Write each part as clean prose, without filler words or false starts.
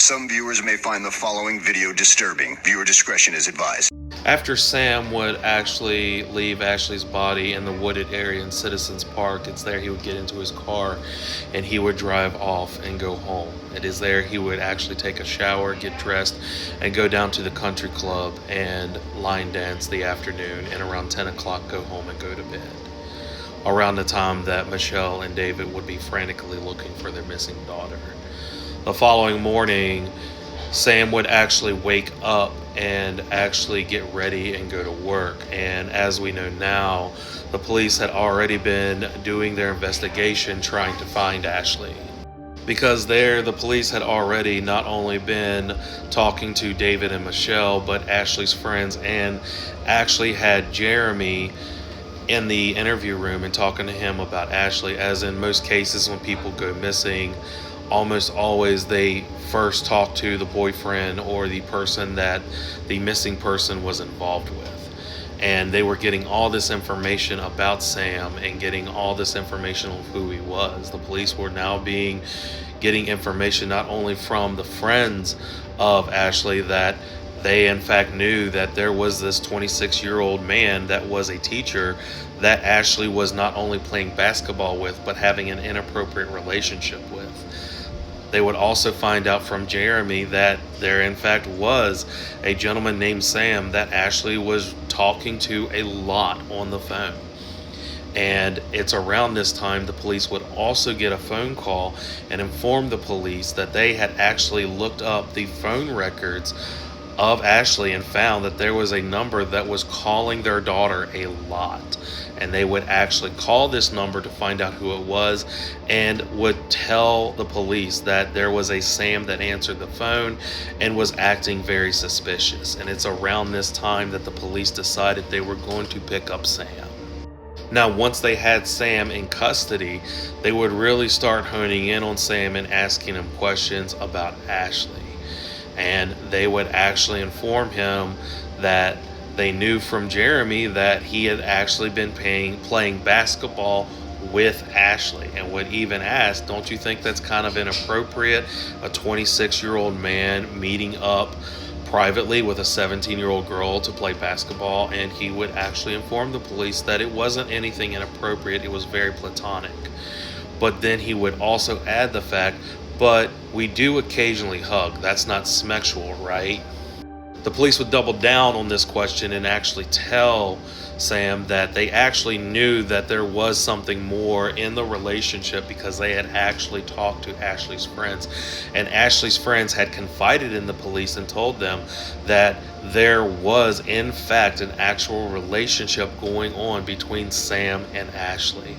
Some viewers may find the following video disturbing. Viewer discretion is advised. After Sam would actually leave Ashley's body in the wooded area in Citizens Park, it's there he would get into his car and he would drive off and go home. It is there he would actually take a shower, get dressed, and go down to the country club and line dance the afternoon, and around 10 o'clock go home and go to bed. Around the time that Michelle and David would be frantically looking for their missing daughter. The following morning, Sam would actually wake up and actually get ready and go to work. And as we know now, the police had already been doing their investigation trying to find Ashley. Because the police had already not only been talking to David and Michelle, but Ashley's friends, and actually had Jeremy in the interview room and talking to him about Ashley. As in most cases when people go missing, almost always they first talk to the boyfriend or the person that the missing person was involved with. And they were getting all this information about Sam and getting all this information of who he was. The police were now getting information not only from the friends of Ashley, that they in fact knew that there was this 26-year-old man that was a teacher that Ashley was not only playing basketball with, but having an inappropriate relationship with. They would also find out from Jeremy that there in fact was a gentleman named Sam that Ashley was talking to a lot on the phone. And it's around this time the police would also get a phone call and inform the police that they had actually looked up the phone records of Ashley and found that there was a number that was calling their daughter a lot. And they would actually call this number to find out who it was, and would tell the police that there was a Sam that answered the phone and was acting very suspicious. And it's around this time that the police decided they were going to pick up Sam. Now, once they had Sam in custody, they would really start honing in on Sam and asking him questions about Ashley. And they would actually inform him that they knew from Jeremy that he had actually been playing basketball with Ashley, and would even ask, don't you think that's kind of inappropriate? A 26-year-old man meeting up privately with a 17-year-old girl to play basketball. And he would actually inform the police that it wasn't anything inappropriate, it was very platonic. But then he would also add the fact, but we do occasionally hug, that's not sexual, right? The police would double down on this question and actually tell Sam that they actually knew that there was something more in the relationship, because they had actually talked to Ashley's friends. And Ashley's friends had confided in the police and told them that there was in fact an actual relationship going on between Sam and Ashley.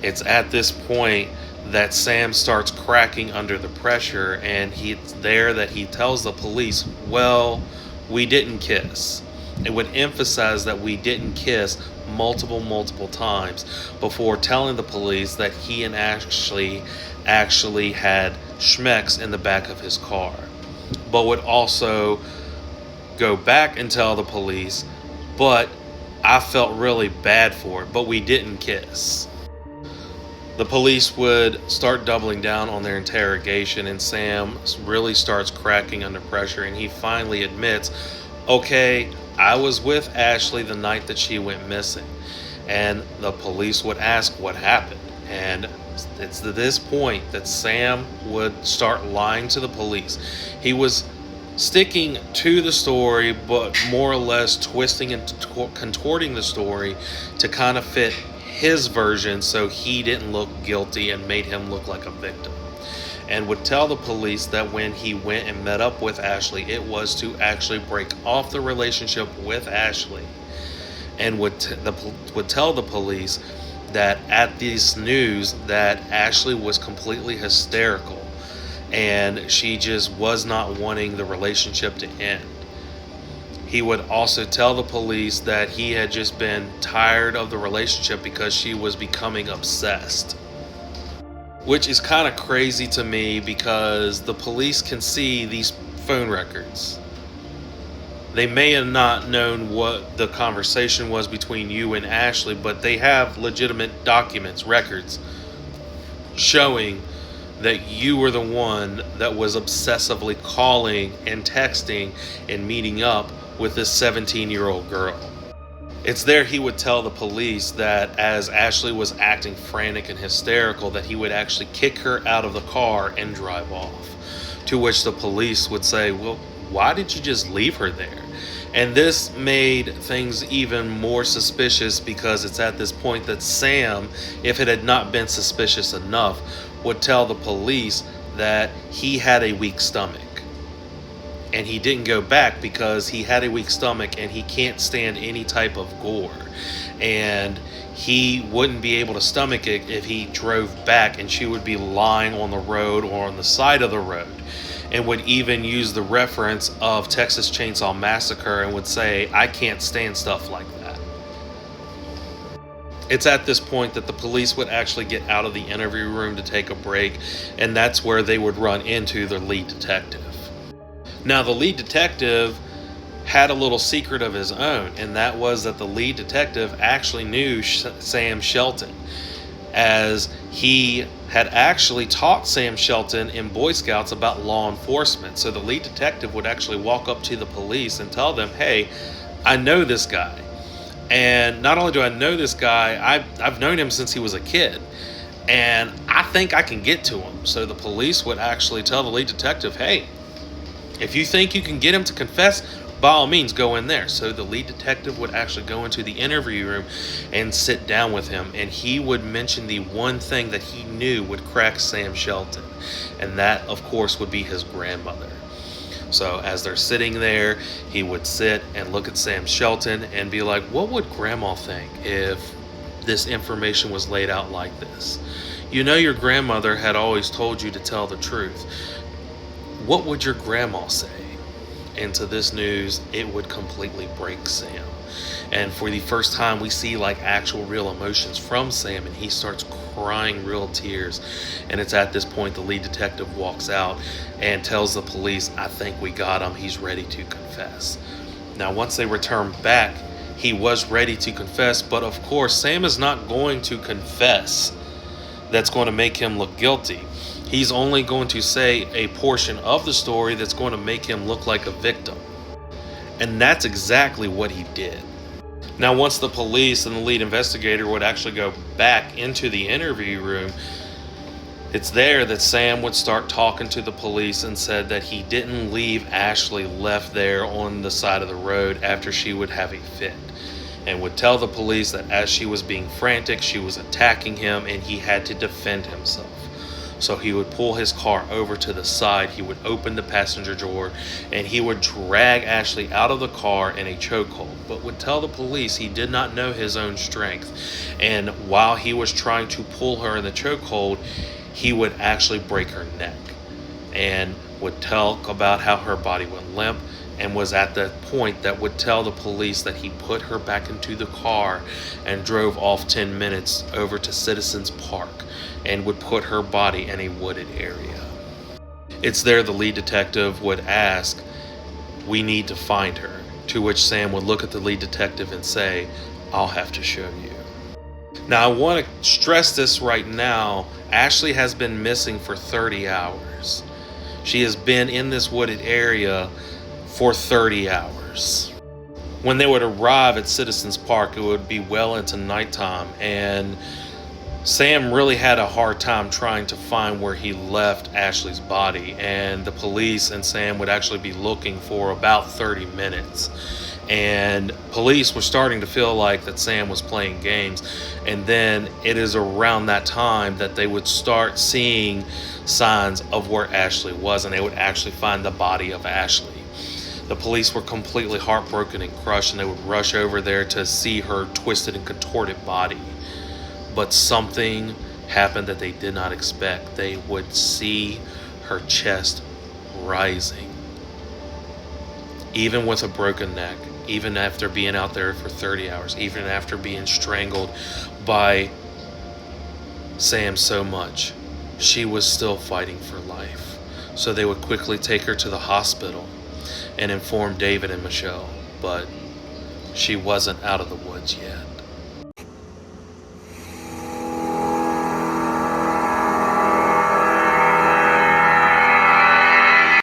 It's at this point that Sam starts cracking under the pressure, and it's there that he tells the police, well, we didn't kiss. It would emphasize that we didn't kiss multiple times before telling the police that he and Ashley actually had schmecks in the back of his car. But would also go back and tell the police, but I felt really bad for it, but we didn't kiss. The police would start doubling down on their interrogation, and Sam really starts cracking under pressure, and he finally admits, okay, I was with Ashley the night that she went missing. And the police would ask what happened. And it's to this point that Sam would start lying to the police. He was sticking to the story, but more or less twisting and contorting the story to kind of fit his version, so he didn't look guilty and made him look like a victim. And would tell the police that when he went and met up with Ashley, it was to actually break off the relationship with Ashley. And would tell the police that at this news that Ashley was completely hysterical and she just was not wanting the relationship to end. He would also tell the police that he had just been tired of the relationship because she was becoming obsessed. Which is kind of crazy to me, because the police can see these phone records. They may have not known what the conversation was between you and Ashley, but they have legitimate documents, records, showing that you were the one that was obsessively calling and texting and meeting up with this 17-year-old girl. It's there he would tell the police that as Ashley was acting frantic and hysterical, that he would actually kick her out of the car and drive off. To which the police would say, well, why did you just leave her there? And this made things even more suspicious, because it's at this point that Sam, if it had not been suspicious enough, would tell the police that he had a weak stomach. And he didn't go back because he had a weak stomach and he can't stand any type of gore. And he wouldn't be able to stomach it if he drove back, and she would be lying on the road or on the side of the road. And would even use the reference of Texas Chainsaw Massacre and would say, I can't stand stuff like that. It's at this point that the police would actually get out of the interview room to take a break, and that's where they would run into their lead detective. Now, the lead detective had a little secret of his own, and that was that the lead detective actually knew Sam Shelton, as he had actually taught Sam Shelton in Boy Scouts about law enforcement. So the lead detective would actually walk up to the police and tell them, hey, I know this guy. And not only do I know this guy, I've known him since he was a kid, and I think I can get to him. So the police would actually tell the lead detective, hey, if you think you can get him to confess, by all means, go in there. So the lead detective would actually go into the interview room and sit down with him, and he would mention the one thing that he knew would crack Sam Shelton, and that, of course, would be his grandmother. So as they're sitting there, he would sit and look at Sam Shelton and be like, what would Grandma think if this information was laid out like this? You know, your grandmother had always told you to tell the truth. What would your grandma say? And to this news, it would completely break Sam. And for the first time, we see like actual real emotions from Sam, and he starts crying real tears. And it's at this point the lead detective walks out and tells the police, I think we got him. He's ready to confess. Now, once they return back, he was ready to confess, but of course, Sam is not going to confess. That's going to make him look guilty. He's only going to say a portion of the story that's going to make him look like a victim. And that's exactly what he did. Now, once the police and the lead investigator would actually go back into the interview room, it's there that Sam would start talking to the police and said that he didn't leave Ashley left there on the side of the road after she would have a fit, and would tell the police that as she was being frantic, she was attacking him and he had to defend himself. So he would pull his car over to the side, he would open the passenger door, and he would drag Ashley out of the car in a chokehold, but would tell the police he did not know his own strength. And while he was trying to pull her in the chokehold, he would actually break her neck, and would talk about how her body went limp, and was at the point that would tell the police that he put her back into the car and drove off 10 minutes over to Citizens Park and would put her body in a wooded area. It's there the lead detective would ask, we need to find her, to which Sam would look at the lead detective and say, I'll have to show you. Now, I want to stress this right now. Ashley has been missing for 30 hours. She has been in this wooded area for 30 hours. When they would arrive at Citizens Park, it would be well into nighttime, and Sam really had a hard time trying to find where he left Ashley's body, and the police and Sam would actually be looking for about 30 minutes. And police were starting to feel like that Sam was playing games, and then it is around that time that they would start seeing signs of where Ashley was, and they would actually find the body of Ashley. The police were completely heartbroken and crushed, and they would rush over there to see her twisted and contorted body. But something happened that they did not expect. They would see her chest rising. Even with a broken neck, even after being out there for 30 hours, even after being strangled by Sam so much, she was still fighting for life. So they would quickly take her to the hospital and inform David and Michelle, but she wasn't out of the woods yet.